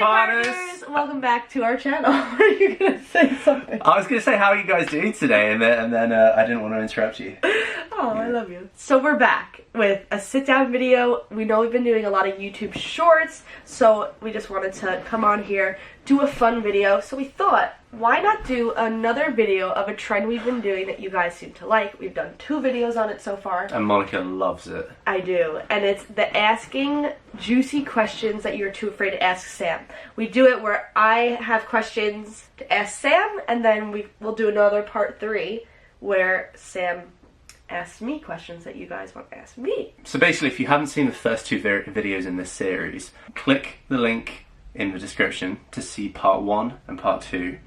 partners! Welcome back to our channel. Are you gonna say something? I was gonna say, how are you guys doing today? And then I didn't want to interrupt you. Oh, I love you. So we're back with a sit-down video. We know we've been doing a lot of YouTube shorts, so we just wanted to come on here, do a fun video. So we thought, why not do another video of a trend we've been doing that you guys seem to like. We've done 2 videos on it so far. And Monica loves it. I do. And it's the asking juicy questions that you're too afraid to ask Sam. We do it where I have questions to ask Sam, and then we'll do another part 3 where Sam asks me questions that you guys want to ask me. So basically, if you haven't seen the first 2 videos in this series, click the link in the description to see part 1 and part 2,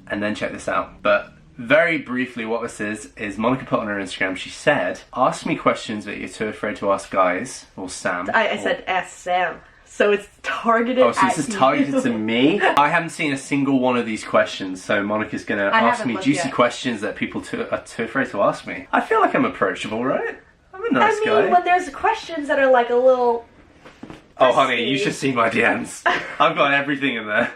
and then check this out. But very briefly, what this is Monica put on her Instagram, she said, ask me questions that you're too afraid to ask guys, or Sam. I said ask Sam. So it's targeted at you. Oh, so this is targeted you. to me? I haven't seen a single one of these questions, so Monica's going to ask me juicy questions that people are too afraid to ask me. I feel like I'm approachable, right? I'm a nice guy. I mean, when there's questions that are like a little... Oh, honey, you should see my DMs. I've got everything in there.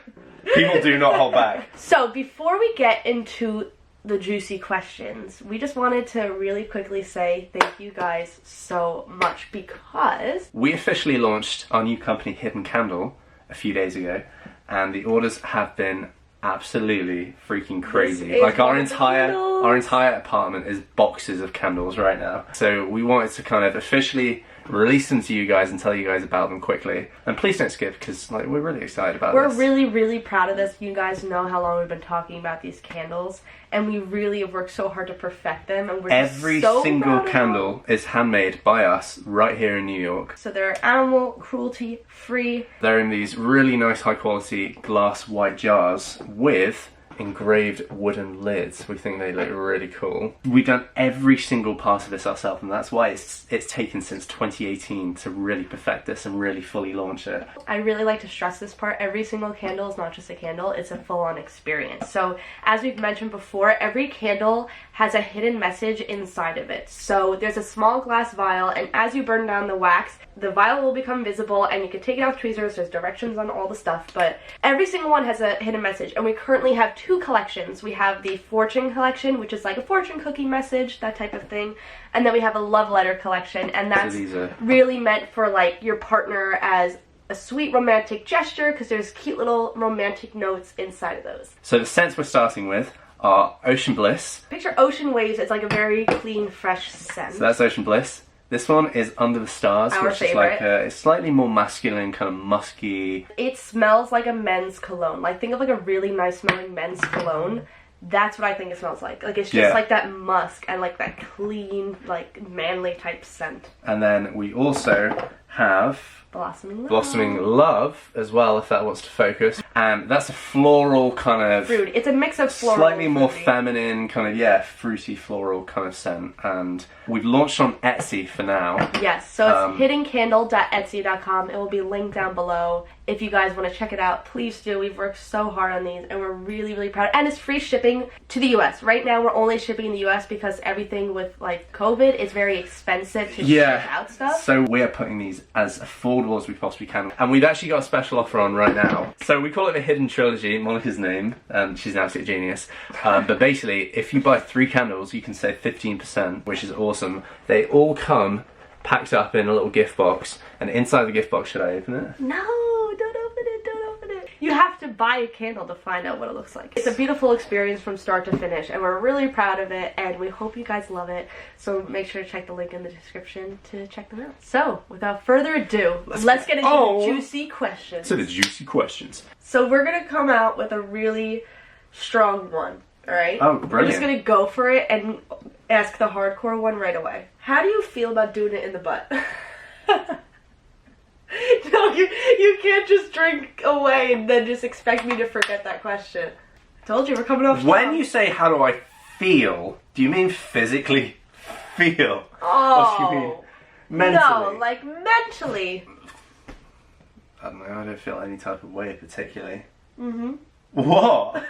People do not hold back. So, before we get into the juicy questions, we just wanted to really quickly say thank you guys so much, because we officially launched our new company, Hidden Candle, a few days ago, and the orders have been absolutely freaking crazy. Like our entire apartment is boxes of candles right now. So we wanted to kind of officially release them to you guys and tell you guys about them quickly. And please don't skip, because like we're really excited about this. We're really proud of this. You guys know how long we've been talking about these candles, and we really have worked so hard to perfect them, and we're every so single proud of candle them. is handmade by us right here in New York. So they're animal cruelty free. They're in these really nice high quality glass white jars with engraved wooden lids. We think they look really cool. We've done every single part of this ourselves, and that's why it's taken since 2018 to really perfect this and really fully launch it. I really like to stress this part. Every single candle is not just a candle, it's a full-on experience. So as we've mentioned before, every candle has a hidden message inside of it. So there's a small glass vial, and as you burn down the wax, the vial will become visible, and you can take it off tweezers. There's directions on all the stuff, but every single one has a hidden message. And we currently have 2 collections. We have the fortune collection, which is like a fortune cookie message, that type of thing, and then we have a love letter collection, and that's really meant for like your partner as a sweet romantic gesture, because there's cute little romantic notes inside of those. So the scents we're starting with are Ocean Bliss. Picture ocean waves. It's like a very clean, fresh scent. So that's Ocean Bliss. This one is Under the Stars, Our which favorite. is like a slightly more masculine, kind of musky. It smells like a men's cologne. Like, think of like a really nice smelling men's cologne. That's what I think it smells like. Like, it's just like that musk and like that clean, like manly type scent. And then we also have Blossoming Love as well, if that wants to focus. And that's a floral kind of... fruit. It's a mix of floral. Slightly more feminine, kind of, fruity floral kind of scent. And we've launched on Etsy for now. Yes, so it's hiddencandle.etsy.com. It will be linked down below. If you guys want to check it out, please do. We've worked so hard on these, and we're really proud. And it's free shipping to the US. Right now, we're only shipping in the US because everything with, like, COVID is very expensive to ship out stuff. So we're putting these as affordable as we possibly can. And we've actually got a special offer on right now. So we call it the Hidden Trilogy, Monica's name, and she's an absolute genius. But basically, if you buy 3 candles, you can save 15%, which is awesome. They all come packed up in a little gift box, and inside the gift box, should I open it? No, don't open it, don't open it. You have to buy a candle to find out what it looks like. It's a beautiful experience from start to finish, and we're really proud of it, and we hope you guys love it. So make sure to check the link in the description to check them out. So, without further ado, let's get into the juicy questions. So the juicy questions. So we're gonna come out with a really strong one, alright? Oh, brilliant. We're just gonna go for it and ask the hardcore one right away. How do you feel about doing it in the butt? No, you can't just drink away and then just expect me to forget that question. Told you, we're coming off strong. When you say, how do I feel, do you mean physically feel? Oh. Or do you mean mentally? No, like mentally. I don't know, I don't feel any type of way particularly. Mm-hmm. What?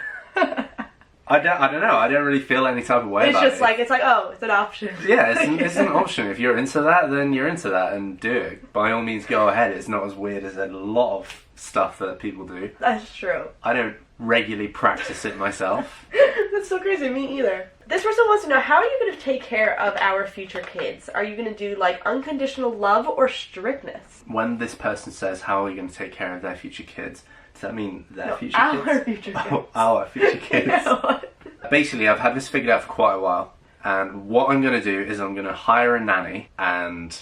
I don't know. I don't really feel any type of way about it. It's just like, oh, it's an option. Yeah, it's an option. If you're into that, then you're into that, and do it. By all means, go ahead. It's not as weird as a lot of stuff that people do. That's true. I don't regularly practice it myself. That's so crazy. Me either. This person wants to know, how are you going to take care of our future kids? Are you going to do like unconditional love or strictness? When this person says, how are we going to take care of their future kids, does that mean their future our kids? Future kids. Oh, our future kids. Basically, I've had this figured out for quite a while. And what I'm going to do is I'm going to hire a nanny and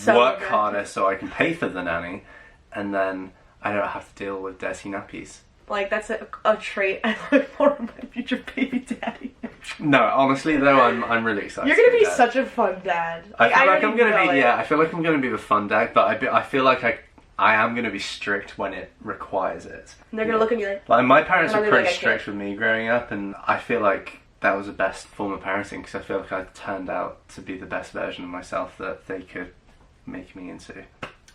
work harder so I can pay for the nanny. And then I don't have to deal with dirty nappies. Like, that's a trait I look for in my future baby daddy. No, honestly though, I'm really excited. You're gonna be such a fun dad. I feel like I'm gonna be I feel like I'm gonna be the fun dad, but I feel like I am gonna be strict when it requires it. And they're gonna look at me like my parents were pretty strict with me growing up, and I feel like that was the best form of parenting because I feel like I turned out to be the best version of myself that they could make me into.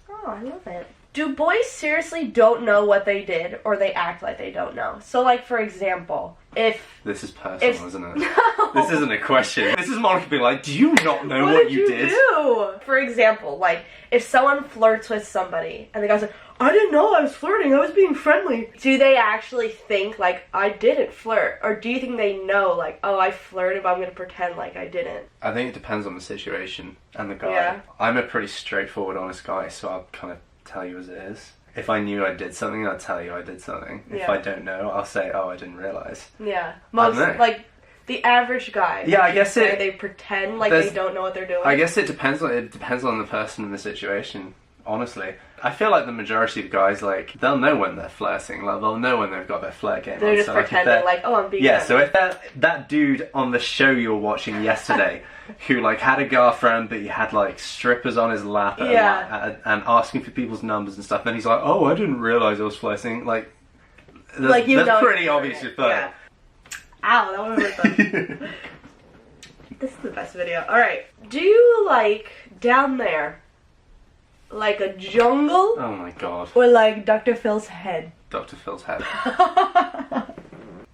Oh, I love it. Do boys seriously don't know what they did, or they act like they don't know? So, like, for example, if... This is personal, isn't it? No! This isn't a question. This is Monica being like, do you not know what you did? Do? For example, like, if someone flirts with somebody, and the guy's like, I didn't know I was flirting, I was being friendly. Do they actually think, like, I didn't flirt? Or do you think they know, like, oh, I flirted, but I'm gonna pretend like I didn't? I think it depends on the situation and the guy. Yeah. I'm a pretty straightforward, honest guy, so I'll kind of tell you as it is. If I knew I did something, I'd tell you I did something. If I don't know, I'll say, oh, I didn't realise. Yeah. Most, like, the average guy. Yeah, I guess they pretend like they don't know what they're doing. I guess it depends on the person and the situation, honestly. I feel like the majority of guys, like, they'll know when they're flirting. Like, they'll know when they've got their flirt game on. They're just pretending like, oh, I'm being Yeah, so if that dude on the show you were watching yesterday who, like, had a girlfriend but he had, like, strippers on his lap and asking for people's numbers and stuff, then he's like, oh, I didn't realise I was flirting. Like, that's pretty obvious you're flirting. Yeah. Ow, that one hurt them. This is the best video. Alright, do you like down there, like a jungle? Oh my god. Or like Dr. Phil's head? Dr. Phil's head.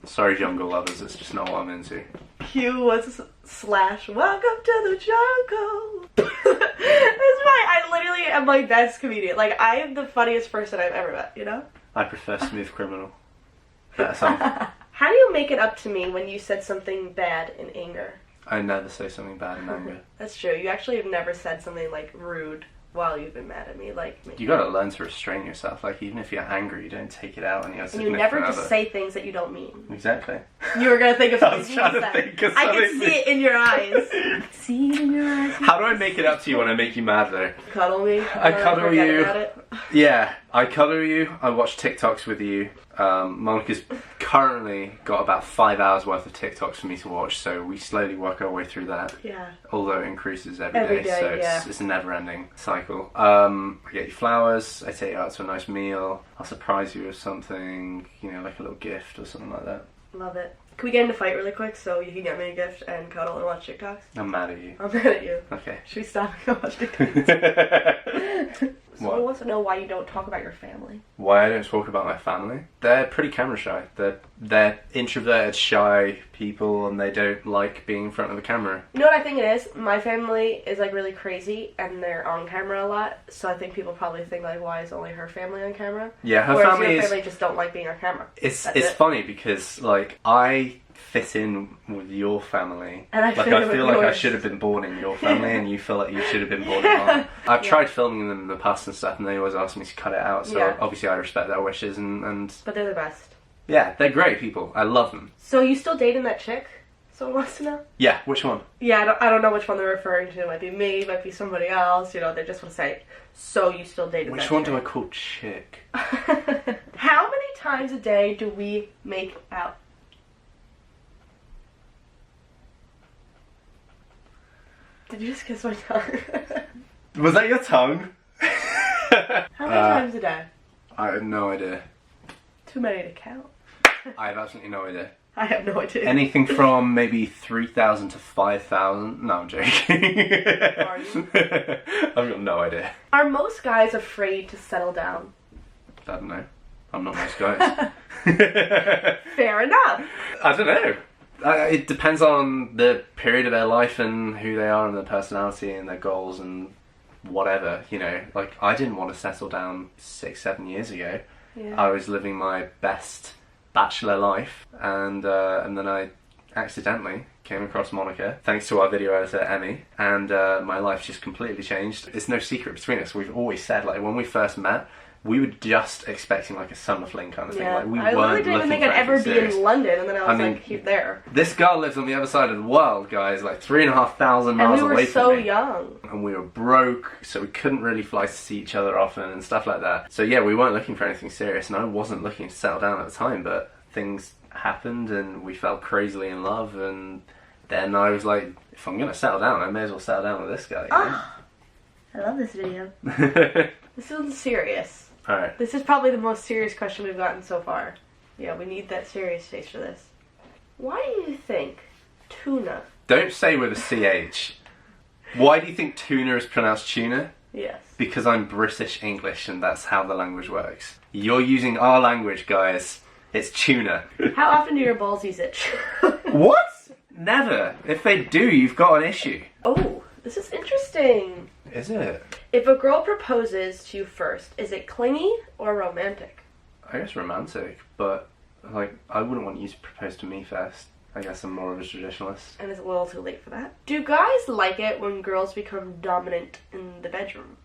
Sorry, jungle lovers, it's just not what I'm into. Q was / welcome to the jungle. I literally am my best comedian. Like, I am the funniest person I've ever met, you know? I prefer Smooth Criminal. Better song. How do you make it up to me when you said something bad in anger? I never say something bad in anger. That's true. You actually have never said something, like, rude while you've been mad at me. Like, you gotta learn to restrain yourself. Like, even if you're angry, you don't take it out on your significant And you never other. just say things that you don't mean. Exactly. You were gonna think of something. I was trying to think of something. I can see it in your eyes. I can see it in your eyes. How do I make it up to you when I make you mad, though? Cuddle me. I cuddle you. Yeah, I cuddle you. I watch TikToks with you. Monica's currently got about 5 hours worth of TikToks for me to watch, so we slowly work our way through that. Yeah. Although it increases every day, so it's a never-ending cycle. I get you flowers. I take you out to a nice meal. I'll surprise you with something, you know, like a little gift or something like that. Love it. Can we get in a fight really quick so you can get me a gift and cuddle and watch TikToks? I'm mad at you. I'm mad at you. Okay. Should we stop and go watch TikToks? Someone wants to know why you don't talk about your family. Why I don't talk about my family? They're pretty camera shy. They're introverted, shy people, and they don't like being in front of the camera. You know what I think it is? My family is like really crazy, and they're on camera a lot. So I think people probably think like, why is only her family on camera? Yeah, her Whereas family your family just don't like being on camera. It's funny because like I fit in with your family. And I feel like I should have been born in your family, and you feel like you should have been born in mine. I've tried filming them in the past and stuff, and they always ask me to cut it out. So obviously I respect their wishes, and but they're the best. Yeah, they're great people. I love them. So you still dating that chick? Someone wants to know. Yeah, which one? Yeah, I don't know which one they're referring to. It might be me, it might be somebody else. You know, they just want to say. So you still dating that chick? Which one do I call chick? How many times a day do we make out? Did you just kiss my tongue? Was that your tongue? How many times a day? I have no idea. Too many to count. I have absolutely no idea. I have no idea. Anything from maybe 3,000 to 5,000. No, I'm joking. Are you? I've got no idea. Are most guys afraid to settle down? I don't know. I'm not most guys. Fair enough. I don't know. It depends on the period of their life and who they are and their personality and their goals and whatever, you know. Like, I didn't want to settle down 6-7 years ago. Yeah. I was living my best bachelor life, and then I accidentally came across Monica, thanks to our video editor Emmy, and my life just completely changed. It's no secret between us. We've always said, like, when we first met, we were just expecting like a summer fling kind of thing. Like, we I weren't really didn't even think I'd ever be in London, and then I was like, here, there. This girl lives on the other side of the world, guys, like 3,500 miles away from me. And we were so young. And we were broke, so we couldn't really fly to see each other often and stuff like that. So yeah, we weren't looking for anything serious, and I wasn't looking to settle down at the time, but things happened and we fell crazily in love, and then I was like, if I'm going to settle down, I may as well settle down with this guy. I love this video. Right? This one's serious. Alright. This is probably the most serious question we've gotten so far. Yeah, we need that serious face for this. Why do you think tuna? Don't say with a CH. Why do you think tuna is pronounced tuna? Yes. Because I'm British English and that's how the language works. You're using our language, guys. It's tuna. How often do your ballsies itch? What? Never. If they do, you've got an issue. Oh, this is interesting. Is it? If a girl proposes to you first, is it clingy or romantic? I guess romantic, but like I wouldn't want you to propose to me first. I guess I'm more of a traditionalist. And it's a little too late for that. Do guys like it when girls become dominant in the bedroom?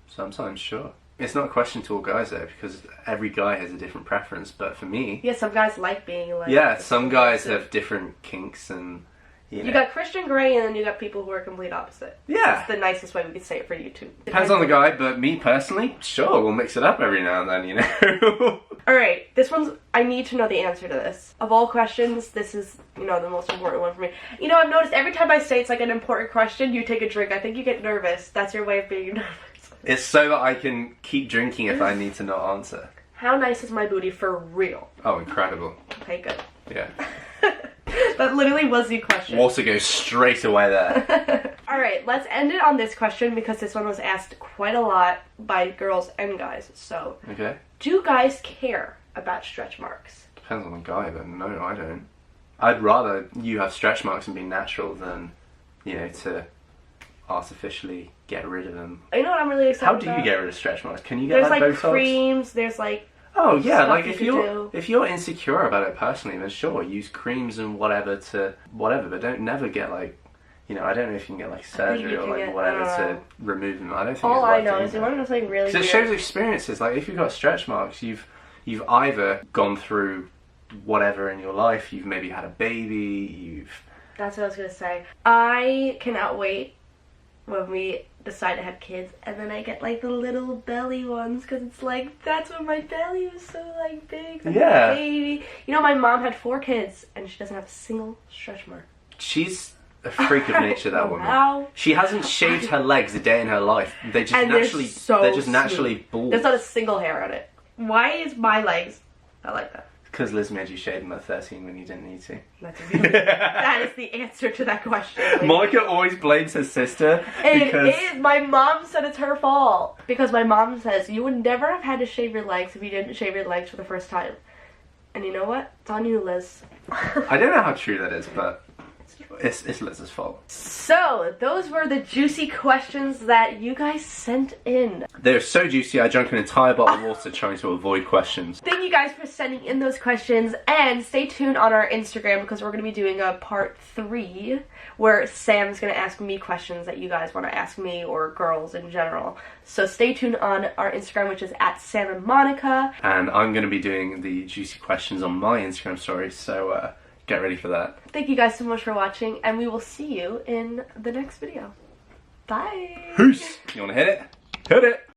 Sometimes, sure. It's not a question to all guys though, because every guy has a different preference. But for me, yeah, some guys like being like. Yeah, some guys have different kinks and. You got Christian Grey, and then you got people who are complete opposite. Yeah. That's the nicest way we could say it for you two. Depends on the guy, but me personally, sure, we'll mix it up every now and then, you know. Alright, this one's, I need to know the answer to this. Of all questions, this is, the most important one for me. I've noticed every time I say it's like an important question, you take a drink. I think you get nervous. That's your way of being nervous. It's so that I can keep drinking if I need to not answer. How nice is my booty for real? Oh, incredible. Okay, good. Yeah. That literally was the question. Water goes straight away there. Alright, let's end it on this question because this one was asked quite a lot by girls and guys. So, okay. Do guys care about stretch marks? Depends on the guy, but no, I don't. I'd rather you have stretch marks and be natural than, to artificially get rid of them. You know what I'm really excited about? How do you get rid of stretch marks? Can you get There's like like Botox? creams, there's like... Oh yeah, like you if you're insecure about it personally, then sure, use creams and whatever, but don't never get like, I don't know if you can get like surgery or like whatever to remove them. I don't think all it's I know is you want to know something really weird. It shows experiences. Like if you've got stretch marks, you've either gone through whatever in your life. You've maybe had a baby. That's what I was gonna say. I cannot wait when we decide to have kids, and then I get like the little belly ones, because it's like that's when my belly was so like big. Like yeah. A baby. My mom had 4 kids, and she doesn't have a single stretch mark. She's a freak of nature, that woman. How? She hasn't shaved her legs a day in her life. They just they're just naturally bald. There's not a single hair on it. Why is my legs? I like that. Because Liz made you shave them at 13 when you didn't need to. That is the answer to that question. Monica always blames her sister. It is. My mom said it's her fault. Because my mom says, you would never have had to shave your legs if you didn't shave your legs for the first time. And you know what? It's on you, Liz. I don't know how true that is, but it's Liz's fault. So, those were the juicy questions that you guys sent in. They're so juicy, I drank an entire bottle of water trying to avoid questions. Thank you guys for sending in those questions, and stay tuned on our Instagram because we're going to be doing a part 3 where Sam's going to ask me questions that you guys want to ask me or girls in general. So stay tuned on our Instagram, which is @SamandMonica. And I'm going to be doing the juicy questions on my Instagram story, so get ready for that. Thank you guys so much for watching, and we will see you in the next video. Bye! Peace! You want to hit it? Hit it!